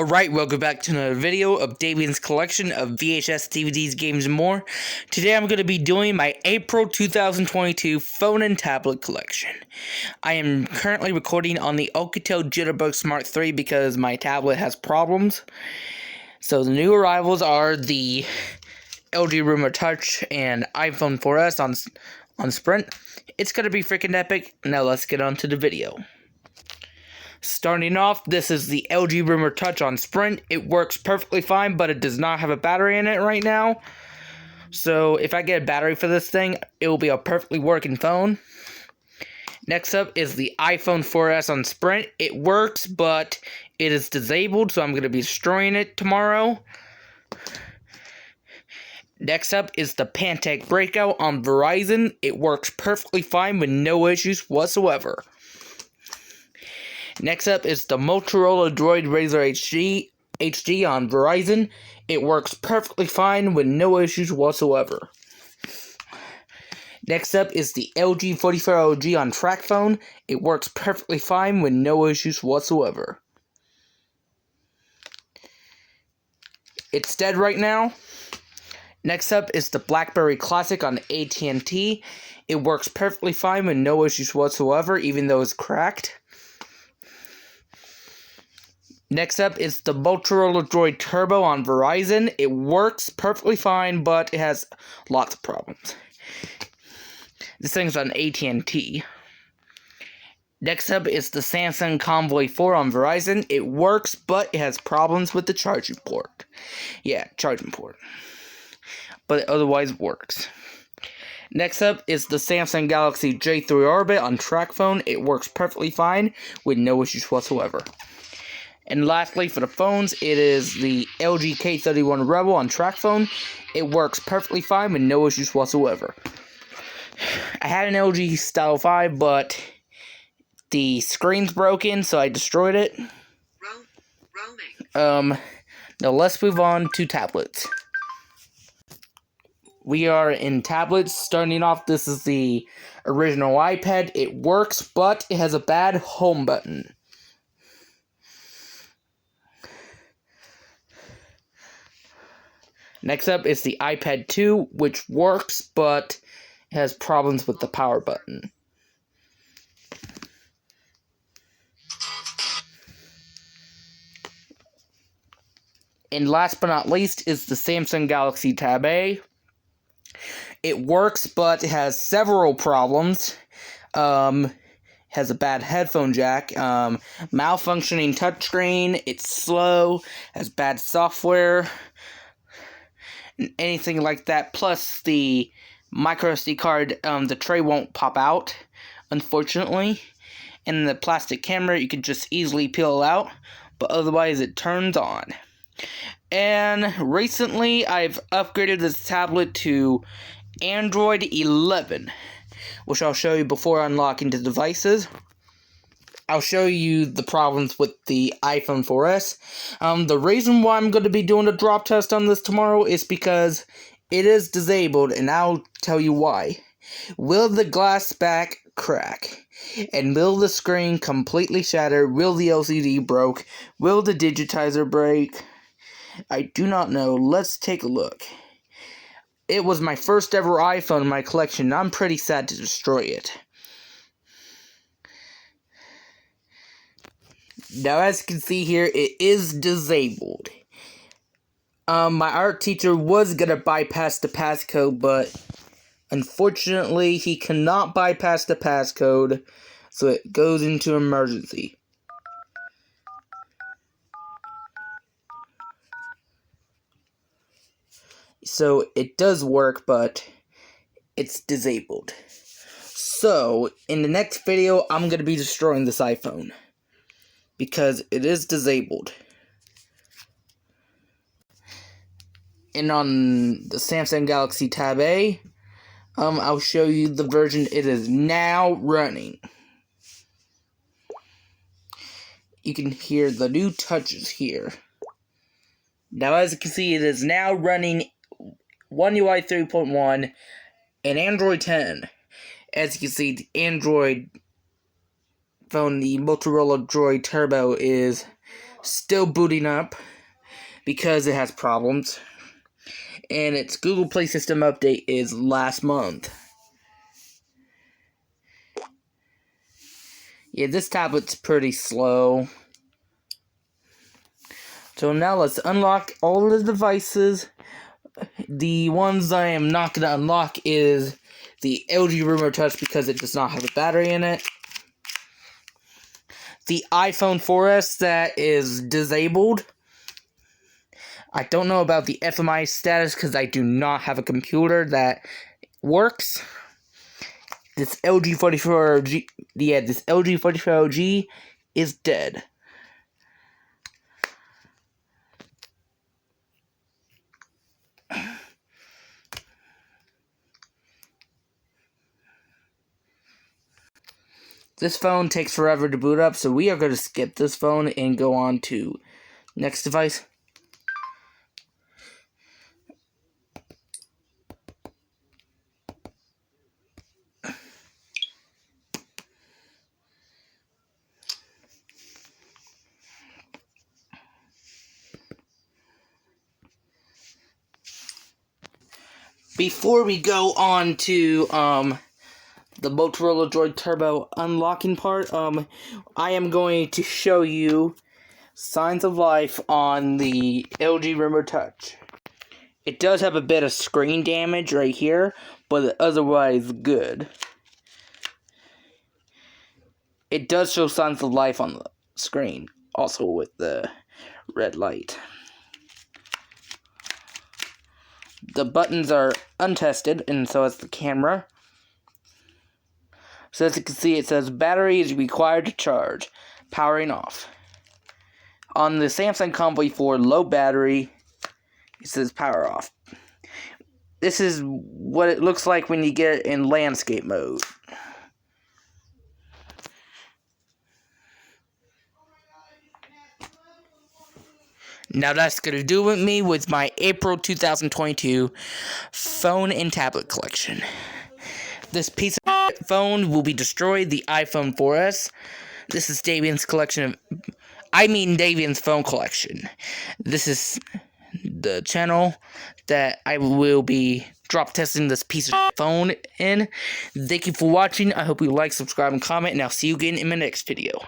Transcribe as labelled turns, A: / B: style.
A: Alright, welcome back to another video of Davian's collection of VHS, DVDs, games, and more. Today I'm going to be doing my April 2022 phone and tablet collection. I am currently recording on the Alcatel Jitterbug Smart 3 because my tablet has problems. So the new arrivals are the LG Rumor Touch and iPhone 4S on Sprint. It's going to be freaking epic. Now let's get on to the video. Starting off, this is the LG Rumor Touch on Sprint. It works perfectly fine, but it does not have a battery in it right now. So if I get a battery for this thing, it will be a perfectly working phone. Next up is the iPhone 4S on Sprint. It works, but it is disabled, so I'm going to be destroying it tomorrow. Next up is the Pantech Breakout on Verizon. It works perfectly fine with no issues whatsoever. Next up is the Motorola Droid Razr HD on Verizon. It works perfectly fine with no issues whatsoever. Next up is the LG 44OG on Tracfone. It works perfectly fine with no issues whatsoever. It's dead right now. Next up is the BlackBerry Classic on AT&T. It works perfectly fine with no issues whatsoever, even though it's cracked. Next up is the Motorola Droid Turbo on Verizon. It works perfectly fine, but it has lots of problems. This thing's on AT&T. Next up is the Samsung Convoy 4 on Verizon. It works, but it has problems with the charging port. Yeah, charging port. But it otherwise works. Next up is the Samsung Galaxy J3 Orbit on Tracfone. It works perfectly fine with no issues whatsoever. And lastly, for the phones, it is the LG K31 Rebel on Tracfone. It works perfectly fine with no issues whatsoever. I had an LG Style 5, but the screen's broken, so I destroyed it. Now let's move on to tablets. We are in tablets. Starting off, this is the original iPad. It works, but it has a bad home button. Next up is the iPad 2, which works, but has problems with the power button. And last but not least is the Samsung Galaxy Tab A. It works, but it has several problems. Has a bad headphone jack, malfunctioning touchscreen, it's slow, has bad software, anything like that. Plus the micro SD card, the tray won't pop out, unfortunately. And the plastic camera you can just easily peel out, but otherwise it turns on. And recently I've upgraded this tablet to Android 11, which I'll show you before unlocking the devices. I'll show you the problems with the iPhone 4S. The reason why I'm going to be doing a drop test on this tomorrow is because it is disabled, and I'll tell you why. Will the glass back crack? And will the screen completely shatter? Will the LCD break? Will the digitizer break? I do not know. Let's take a look. It was my first ever iPhone in my collection, and I'm pretty sad to destroy it. Now, as you can see here, it is disabled. My art teacher was gonna bypass the passcode, but unfortunately, he cannot bypass the passcode, so it goes into emergency. So, it does work, but it's disabled. So, in the next video, I'm gonna be destroying this iPhone, because it is disabled. And on the Samsung Galaxy Tab A, I'll show you the version it is now running. You can hear the new touches here. Now, as you can see, it is now running One UI 3.1 and Android 10. As you can see, the Android phone, the Motorola Droid Turbo, is Still booting up because it has problems. And its Google Play System update is last month. Yeah, this tablet's pretty slow. So now let's unlock all the devices. The ones I am not going to unlock is the LG Remote Touch because it does not have a battery in it. The iPhone 4S that is disabled. I don't know about the FMI status because I do not have a computer that works. This LG 44OG, this LG 44OG is dead. This phone takes forever to boot up, so we are going to skip this phone and go on to next device. Before we go on to the Motorola Droid Turbo unlocking part, I am going to show you signs of life on the LG Remote Touch. It does have a bit of screen damage right here, but otherwise good. It does show signs of life on the screen, also with the red light. The buttons are untested, and so is the camera. So as you can see, it says battery is required to charge, powering off. On the Samsung Convoy 4 low battery, it says power off. This is what it looks like when you get it in landscape mode. Now that's going to do with me with my April 2022 phone and tablet collection. This piece of phone will be destroyed, the iPhone 4S. This is Davian's collection of... Davian's phone collection. This is the channel that I will be drop testing this piece of phone in. Thank you for watching. I hope you like, subscribe, and comment, and I'll see you again in my next video.